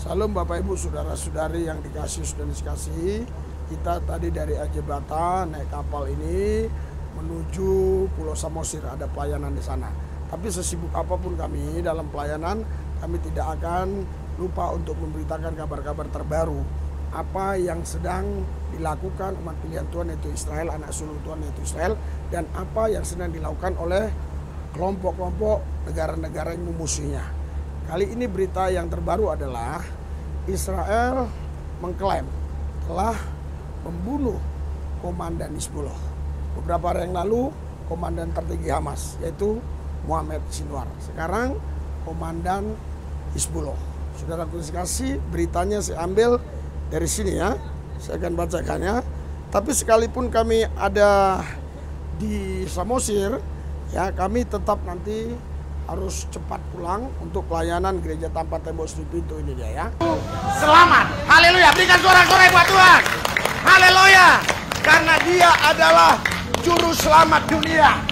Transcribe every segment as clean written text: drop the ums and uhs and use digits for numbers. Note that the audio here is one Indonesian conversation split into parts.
Salam Bapak Ibu saudara-saudari yang dikasihi dan dikasihi. Kita tadi dari Ajibata naik kapal ini menuju Pulau Samosir, ada pelayanan di sana. Tapi sesibuk apapun kami dalam pelayanan, kami tidak akan lupa untuk memberitakan kabar-kabar terbaru. Apa yang sedang dilakukan umat pilihan Tuhan yaitu Israel, anak sulung Tuhan yaitu Israel, dan apa yang sedang dilakukan oleh kelompok-kelompok negara-negara yang memusuhinya. Kali ini berita yang terbaru adalah Israel mengklaim telah membunuh komandan Hizbullah. Beberapa hari yang lalu komandan tertinggi Hamas yaitu Muhammad Sinwar. Sekarang komandan Hizbullah. Saudara kasih, beritanya saya ambil dari sini ya. Saya akan bacakannya. Tapi sekalipun kami ada di Samosir, ya kami tetap nanti harus cepat pulang untuk pelayanan gereja tanpa tembok satu pintu ini dia ya. Selamat, haleluya, berikan sorak-sorai buat Tuhan. Haleluya, karena dia adalah juru selamat dunia.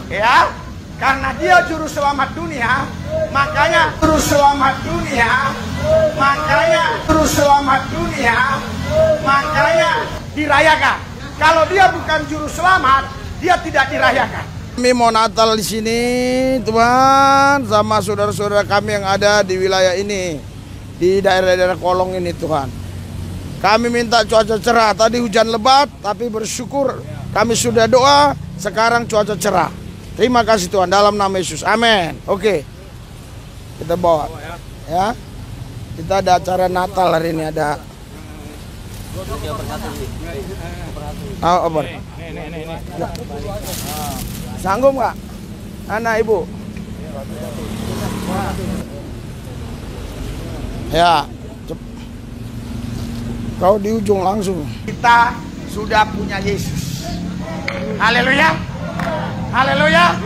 Ya, karena dia juru selamat dunia, makanya juru selamat dunia, makanya dirayakan. Kalau dia bukan juru selamat, dia tidak dirayakan. Kami mau Natal di sini, Tuhan, sama saudara-saudara kami yang ada di wilayah ini, di daerah-daerah kolong ini, Tuhan. Kami minta cuaca cerah. Tadi hujan lebat, tapi bersyukur kami sudah doa, sekarang cuaca cerah. Terima kasih Tuhan, dalam nama Yesus, amin. Oke, kita bawa, ya. Kita ada acara Natal hari ini, ada. Oh, apa? Sanggup nggak, anak ibu? Ya, kau di ujung langsung. Kita sudah punya Yesus. Haleluya, haleluya.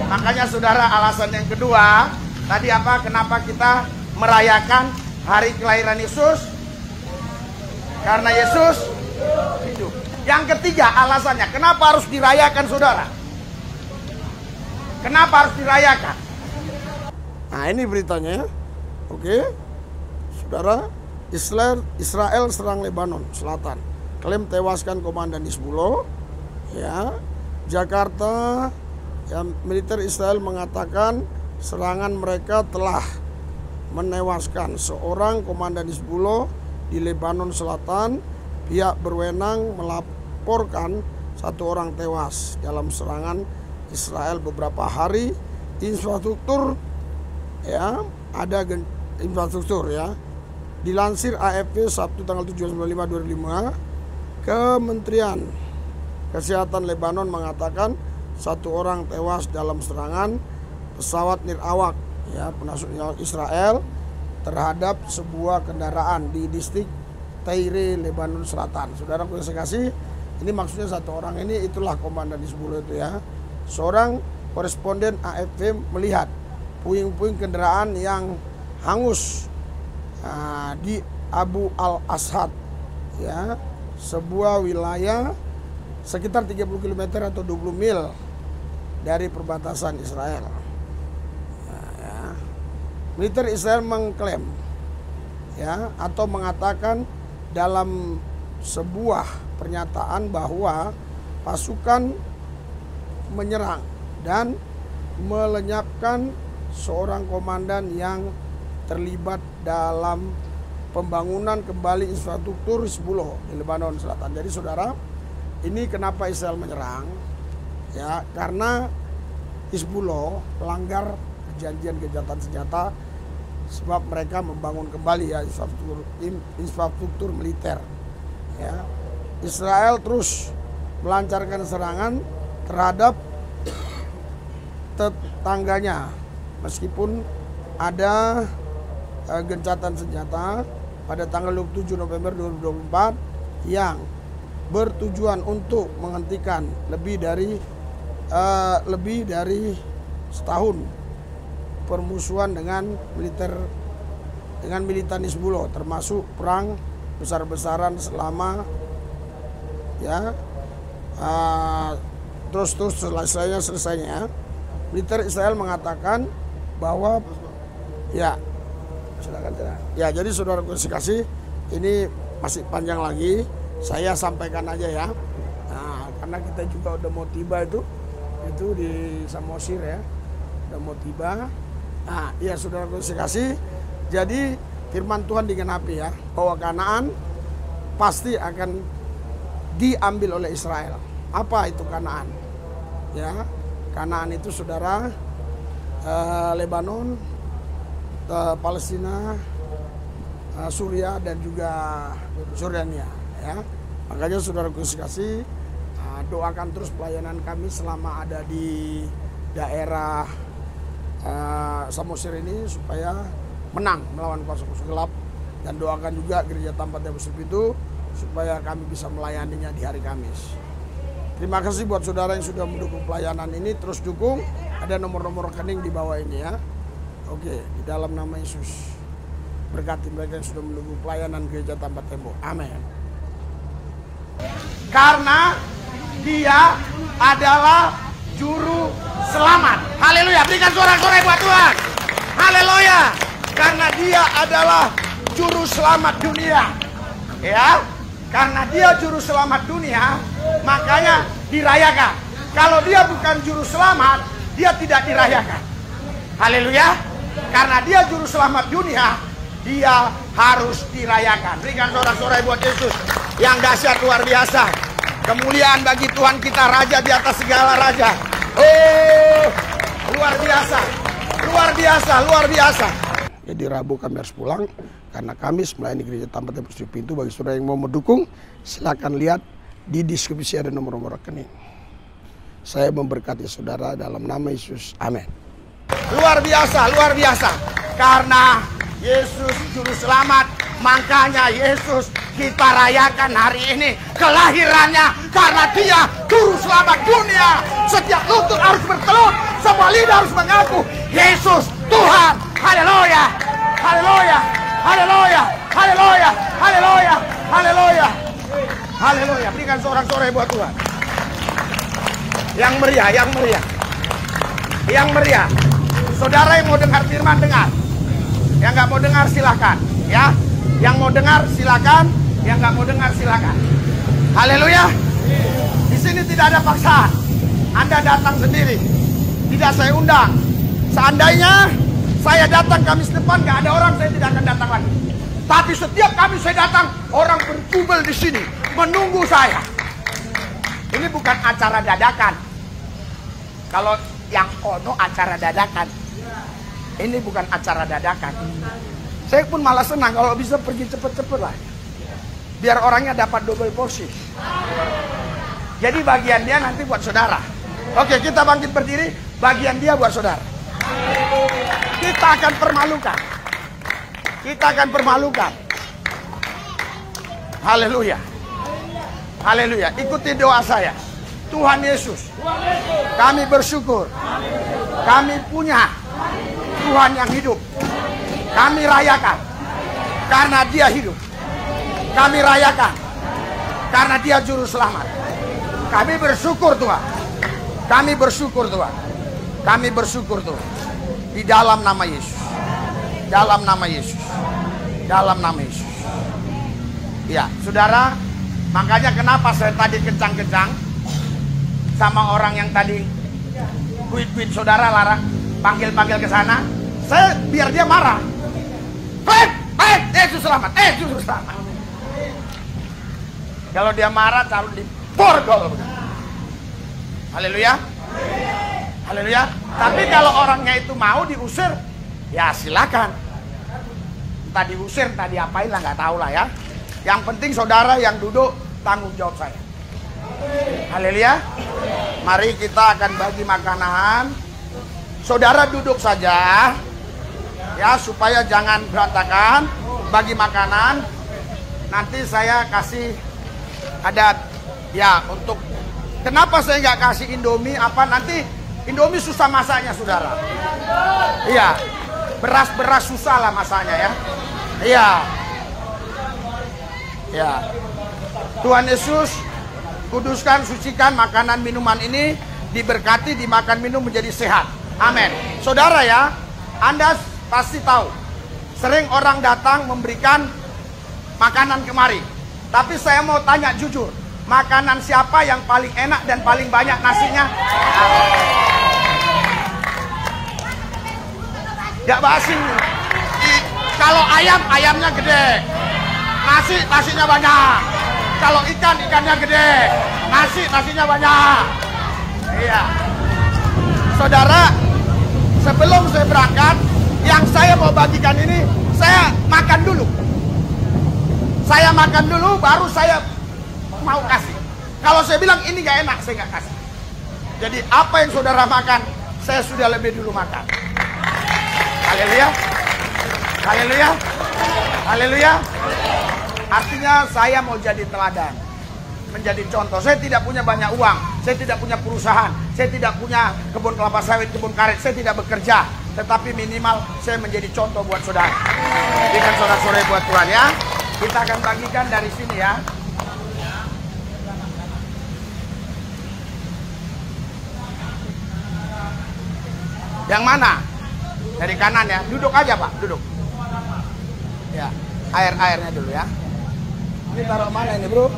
Makanya saudara, alasan yang kedua tadi apa? Kenapa kita merayakan hari kelahiran Yesus? Karena Yesus hidup. Yang ketiga alasannya, kenapa harus dirayakan saudara? Kenapa harus dirayakan? Nah ini beritanya ya. Oke. Saudara, Israel serang Lebanon Selatan. Klaim tewaskan komandan Hizbullah. Ya. Jakarta, ya, militer Israel mengatakan serangan mereka telah menewaskan seorang komandan Hizbullah di Lebanon Selatan. Pihak berwenang melaporkan satu orang tewas dalam serangan Israel beberapa hari. Infrastruktur ya, ada infrastruktur ya. Dilansir AFP Sabtu tanggal 7/5/2005, Kementerian Kesehatan Lebanon mengatakan satu orang tewas dalam serangan pesawat nirawak ya, penasuk Israel terhadap sebuah kendaraan di distrik Tyre, Lebanon Selatan. Saudara saya kasih, ini maksudnya satu orang ini itulah komandan Hizbullah itu ya. Seorang koresponden AFP melihat puing-puing kendaraan yang hangus di Abu al-Ashad ya, sebuah wilayah sekitar 30 km atau 20 mil dari perbatasan Israel. Ya. Militer Israel mengklaim ya, atau mengatakan dalam sebuah pernyataan bahwa pasukan menyerang dan melenyapkan seorang komandan yang terlibat dalam pembangunan kembali infrastruktur Hizbullah di Lebanon Selatan. Jadi saudara, ini kenapa Israel menyerang? Ya, karena Hizbullah melanggar perjanjian gencatan senjata sebab mereka membangun kembali ya infrastruktur militer. Ya. Israel terus melancarkan serangan terhadap tetangganya meskipun ada gencatan senjata pada tanggal 27 November 2024 yang bertujuan untuk menghentikan lebih dari setahun permusuhan dengan militan Hizbullah, termasuk perang besar-besaran selama ya terus selesainya militer Israel mengatakan bahwa ya Silakan. Ya, jadi saudara kasih, ini masih panjang lagi. Saya sampaikan aja ya. Nah, karena kita juga udah mau tiba itu di Samosir ya. Udah mau tiba. Nah, ya saudara kasih. Jadi firman Tuhan digenapi ya, bahwa Kanaan pasti akan diambil oleh Israel. Apa itu Kanaan? Ya, Kanaan itu saudara Lebanon, Palestina, Suria dan juga Jordania ya. Makanya saudara kasih, doakan terus pelayanan kami selama ada di daerah Samosir ini supaya menang melawan kuasa-kuasa gelap, dan doakan juga gereja tempat yang bersih itu supaya kami bisa melayaninya di hari Kamis. Terima kasih buat saudara yang sudah mendukung pelayanan ini, terus dukung. Ada nomor-nomor rekening di bawah ini ya. Oke, di dalam nama Yesus berkati mereka yang sudah mendukung pelayanan gereja Tampak Tembok. Amin. Karena dia adalah juru selamat. Haleluya, berikan sorak-sorai buat Tuhan. Haleluya. Karena dia adalah juru selamat dunia. Ya, karena dia juru selamat dunia, makanya dirayakan. Kalau dia bukan juru selamat, dia tidak dirayakan. Haleluya. Karena dia juru selamat dunia, dia harus dirayakan. Berikan sorak-sorai buat Yesus yang dahsyat luar biasa. Kemuliaan bagi Tuhan kita, raja di atas segala raja. Oh, luar biasa. Luar biasa, luar biasa. Jadi Rabu kami harus pulang karena Kamis melayani gereja Tempat yang Bersih Pintu. Bagi saudara yang mau mendukung, silakan lihat di deskripsi ada nomor-nomor rekening. Saya memberkati saudara dalam nama Yesus. Amin. Luar biasa, luar biasa. Karena Yesus juru selamat, makanya Yesus kita rayakan hari ini kelahirannya. Karena dia juru selamat dunia. Setiap lutut harus bertelut, semua lidah harus mengaku Yesus Tuhan. Haleluya, haleluya, haleluya, haleluya, haleluya, haleluya, haleluya. Berikan sorak-sorai buat Tuhan. Yang meriah, yang meriah, yang meriah. Saudara yang mau dengar firman, dengar. Yang nggak mau dengar silahkan, ya. Yang mau dengar silakan, yang nggak mau dengar silakan. Haleluya. Di sini tidak ada paksaan. Anda datang sendiri, tidak saya undang. Seandainya saya datang Kamis depan nggak ada orang, saya tidak akan datang lagi. Tapi setiap Kamis saya datang, orang berjubel di sini menunggu saya. Ini bukan acara dadakan. Kalau yang ono acara dadakan, ini bukan acara dadakan. Saya pun malah senang kalau bisa pergi cepet-cepet lah, biar orangnya dapat double porsi. Jadi bagian dia nanti buat saudara. Oke, kita bangkit berdiri. Bagian dia buat saudara. Kita akan permalukan. Kita akan permalukan. Haleluya. Haleluya. Ikuti doa saya. Tuhan Yesus, kami bersyukur. Kami punya Tuhan yang hidup. Kami rayakan karena dia hidup. Kami rayakan karena dia juru selamat. Kami bersyukur Tuhan. Kami bersyukur Tuhan. Kami bersyukur Tuhan. Di dalam nama Yesus. Dalam nama Yesus. Dalam nama Yesus. Ya, saudara, makanya kenapa saya tadi kencang-kencang sama orang yang tadi kuit-kuit saudara larang panggil-panggil ke sana. Saya biar dia marah. Yesus selamat, Yesus selamat. Kalau dia marah, taruh di borgol. Haleluya. Haleluya. Tapi kalau orangnya itu mau diusir, ya silakan. Entah diusir, entah diapain lah, nggak tahu lah ya. Yang penting saudara yang duduk tanggung jawab saya. Haleluya. Mari kita akan bagi makanan. Saudara duduk saja, ya, supaya jangan berantakan. Bagi makanan. Nanti saya kasih ada, ya, untuk kenapa saya nggak kasih Indomie apa, nanti Indomie susah masaknya saudara. Iya, beras susah lah masaknya ya. Iya. Ya. Tuhan Yesus kuduskan, sucikan makanan minuman ini, diberkati, dimakan minum menjadi sehat. Amin. Saudara ya, Anda pasti tahu Sering orang datang memberikan makanan kemari. Tapi saya mau tanya jujur, makanan siapa yang paling enak dan paling banyak nasinya? Gak basi. Kalau ayam, ayamnya gede. Nasinya banyak. Kalau ikan, ikannya gede. Nasinya banyak. Iya. Saudara, sebelum saya berangkat, yang saya mau bagikan ini, saya makan dulu. Saya makan dulu, baru saya mau kasih. Kalau saya bilang ini gak enak, saya gak kasih. Jadi apa yang saudara makan, saya sudah lebih dulu makan. Haleluya. Haleluya. Haleluya. Artinya saya mau jadi teladan, menjadi contoh. Saya tidak punya banyak uang, saya tidak punya perusahaan, saya tidak punya kebun kelapa sawit, kebun karet, saya tidak bekerja. Tetapi minimal saya menjadi contoh buat saudara. Berikan sorak-sorai buat Tuhan ya. Kita akan bagikan dari sini ya. Yang mana? Dari kanan ya. Duduk aja Pak, duduk. Ya, airnya dulu ya. Ini taruh mana ini bro?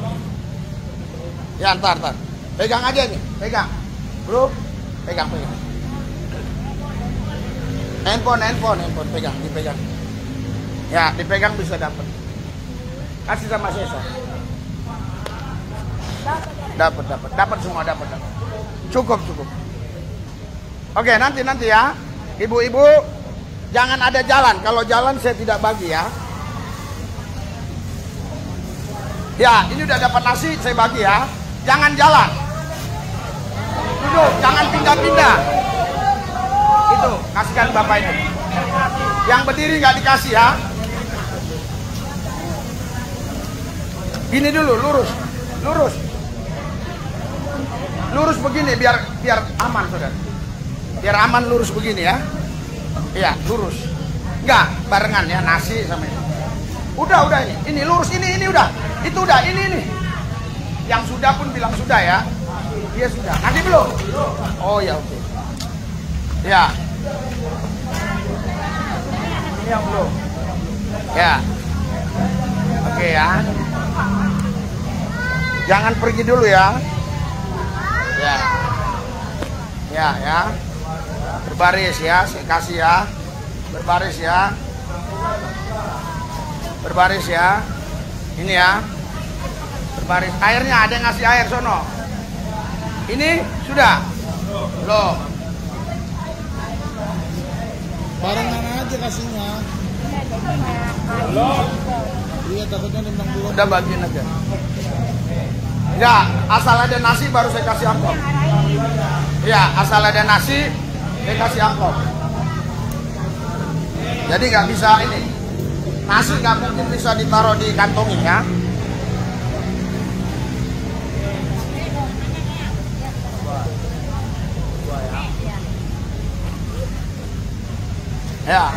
Ya ntar. Pegang aja nih, pegang. Bro, pegang. Handphone, dipegang. Ya, dipegang bisa dapat. Kasih sama Sesa. Dapat semua, dapat. Cukup. Oke, nanti ya. Ibu-ibu jangan ada jalan. Kalau jalan saya tidak bagi ya. Ya, ini udah dapat nasi, saya bagi ya. Jangan jalan. Duduk, jangan pindah-pindah. Itu, kasihkan Bapak itu. Yang berdiri nggak dikasih ya. Gini dulu, lurus begini biar aman saudara. Biar aman lurus begini ya. Iya, lurus. Enggak barengan ya, nasi sama ini. Udah ini lurus, ini udah. Itu udah, ini. Yang sudah pun bilang sudah ya. Dia sudah. Nanti belum? Oh ya, oke. Ya. Ini yang belum. Ya. Oke ya. Jangan pergi dulu ya. Ya. Berbaris ya, saya kasih ya. Berbaris ya. Ini ya. Berbaris. Airnya ada yang ngasih air sono. Ini sudah. Belum. Barengan aja kasihnya. Belum. Iya takutnya tentang dulu. Udah bagiin aja. Ya, asal ada nasi baru saya kasih amplop. Ya, asal ada nasi saya kasih amplop. Jadi nggak bisa ini. Nasi nggak mungkin bisa ditaruh di kantongnya ya.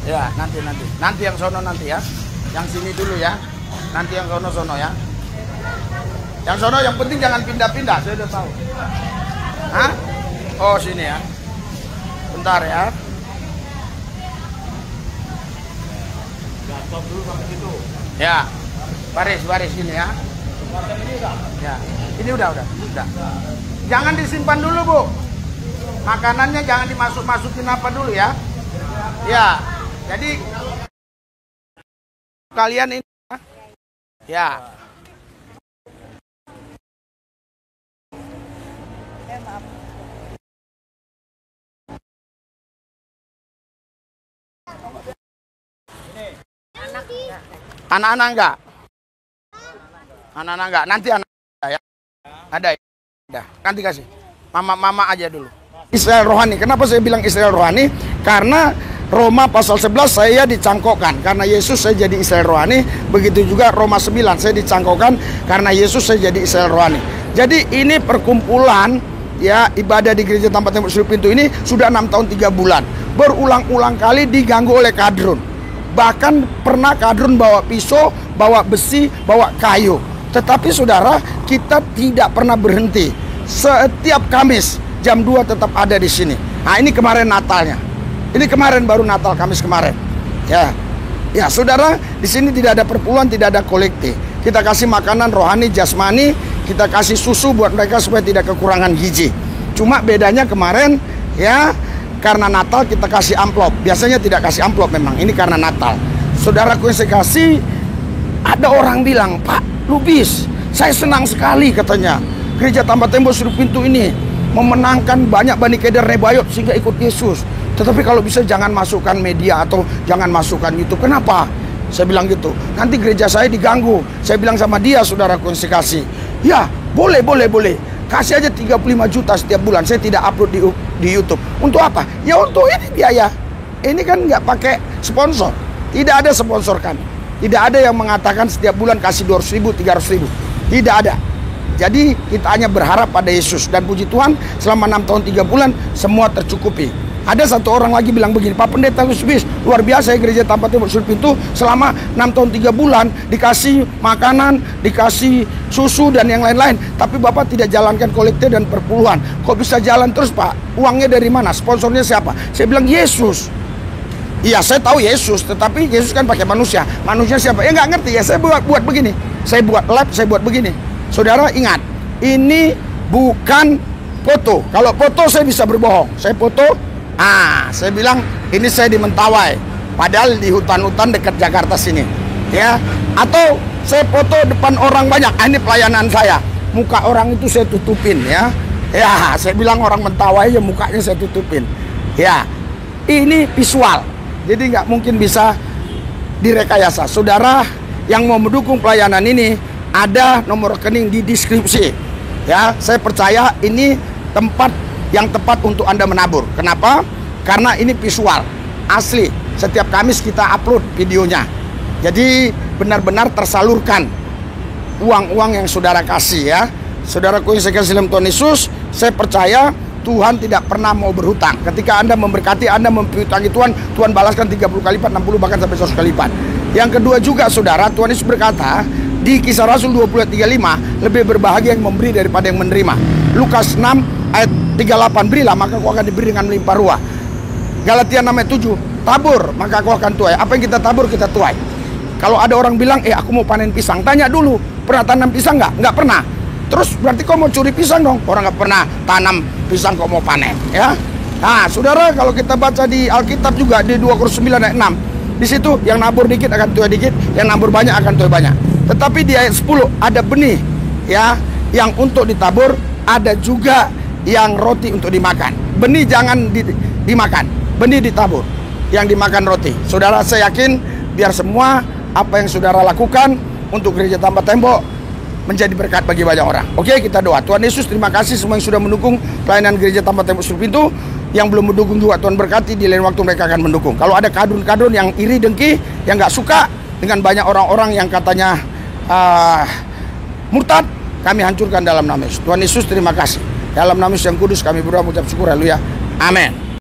Ya, nanti yang sono nanti ya. Yang sini dulu ya. Nanti yang sono ya. Yang sono yang penting jangan pindah-pindah, saya udah tahu. Hah? Oh, sini ya. Bentar ya. Ya. Baris sini ya. Ya. Ini udah. Jangan disimpan dulu, Bu. Makanannya jangan masukin apa dulu ya. Ya. Jadi kalian ini ya. Anak-anak enggak? Anak-anak enggak? Nanti anak ya. Ada ya. Nanti kasih. Mama aja dulu. Israel rohani. Kenapa saya bilang Israel rohani? Karena Roma pasal 11 saya dicangkokkan karena Yesus saya jadi Israel rohani. Begitu juga Roma 9 saya dicangkokkan karena Yesus saya jadi Israel rohani. Jadi ini perkumpulan ya ibadah di gereja tempat tembok sudut pintu ini sudah 6 tahun 3 bulan. Berulang-ulang kali diganggu oleh kadrun. Bahkan pernah kadrun bawa pisau, bawa besi, bawa kayu. Tetapi saudara, kita tidak pernah berhenti. Setiap Kamis jam 2 tetap ada di sini. Nah, ini kemarin Natalnya. Ini kemarin baru Natal, Kamis kemarin. Ya, saudara, di sini tidak ada perpuluhan, tidak ada kolektif. Kita kasih makanan rohani, jasmani, kita kasih susu buat mereka supaya tidak kekurangan gizi. Cuma bedanya kemarin, ya, karena Natal kita kasih amplop. Biasanya tidak kasih amplop memang. Ini karena Natal. Saudaraku yang saya kasih, ada orang bilang, Pak Lubis, saya senang sekali katanya. Gereja Tambah Tembok Sudut Pintu ini memenangkan banyak Bani Keder Nebayot sehingga ikut Yesus. Tetapi kalau bisa jangan masukkan media atau jangan masukkan YouTube. Kenapa? Saya bilang gitu. Nanti gereja saya diganggu. Saya bilang sama dia, saudaraku yang saya kasih, ya boleh. Kasih aja 35 juta setiap bulan. Saya tidak upload di YouTube. Untuk apa? Ya untuk ini biaya. Ini kan nggak pakai sponsor. Tidak ada sponsor kan. Tidak ada yang mengatakan setiap bulan kasih 200 ribu, 300 ribu. Tidak ada. Jadi kita hanya berharap pada Yesus. Dan puji Tuhan selama 6 tahun 3 bulan semua tercukupi. Ada satu orang lagi bilang begini, Pak Pendeta Lubis, luar biasa ya gereja Tambah Tembok Sudut Pintu selama 6 tahun 3 bulan dikasih makanan, dikasih susu dan yang lain-lain. Tapi Bapak tidak jalankan kolektif dan perpuluhan. Kok bisa jalan terus Pak? Uangnya dari mana? Sponsornya siapa? Saya bilang Yesus. Iya, saya tahu Yesus, tetapi Yesus kan pakai manusia. Manusia siapa? Ya nggak ngerti ya. Saya buat begini. Saya buat lab, saya buat begini. Saudara ingat, ini bukan foto. Kalau foto saya bisa berbohong. Saya foto, saya bilang ini saya di Mentawai, padahal di hutan-hutan dekat Jakarta sini. Ya, atau saya foto depan orang banyak. Ini pelayanan saya. Muka orang itu saya tutupin ya. Ya, saya bilang orang Mentawai ya mukanya saya tutupin. Ya, ini visual. Jadi nggak mungkin bisa direkayasa. Saudara yang mau mendukung pelayanan ini, ada nomor rekening di deskripsi. Ya, saya percaya ini tempat yang tepat untuk Anda menabur. Kenapa? Karena ini visual, asli. Setiap Kamis kita upload videonya. Jadi benar-benar tersalurkan uang-uang yang saudara kasih ya. Saudaraku yang saya kasih dalam Tuhan Yesus, saya percaya Tuhan tidak pernah mau berhutang. Ketika Anda memberkati, Anda mempiutangi Tuhan, Tuhan balaskan 30 kali lipat, 60 bahkan sampai 100 kali lipat. Yang kedua juga saudara, Tuhan Yesus berkata di Kisah Rasul 20:35, lebih berbahagia yang memberi daripada yang menerima. Lukas 6 ayat 38, berilah maka kau akan diberi dengan melimpah ruah. Galatia 6 ayat 7, tabur maka kau akan tuai. Apa yang kita tabur kita tuai. Kalau ada orang bilang, aku mau panen pisang, tanya dulu, pernah tanam pisang nggak? Nggak pernah. Terus berarti kau mau curi pisang dong? Orang nggak pernah tanam pisang kok mau panen, ya? Nah, saudara, kalau kita baca di Alkitab juga di 2 Korintus 9 ayat 6, di situ yang nabur dikit akan tuai dikit, yang nabur banyak akan tuai banyak. Tetapi di ayat 10 ada benih, ya, yang untuk ditabur, ada juga yang roti untuk dimakan. Benih jangan dimakan, benih ditabur, yang dimakan roti. Saudara, saya yakin biar semua apa yang saudara lakukan untuk gereja Tambah Tembok menjadi berkat bagi banyak orang. Oke, kita doa. Tuhan Yesus, terima kasih semua yang sudah mendukung pelayanan gereja Tambah Tembok Sudut Pintu. Yang belum mendukung juga Tuhan berkati, di lain waktu mereka akan mendukung. Kalau ada kadrun-kadrun yang iri dengki, yang nggak suka dengan banyak orang-orang yang katanya murtad, kami hancurkan dalam nama Yesus. Tuhan Yesus, terima kasih. Dalam nama Yesus yang kudus kami berdoa mengucap syukur. Haleluya. Amin.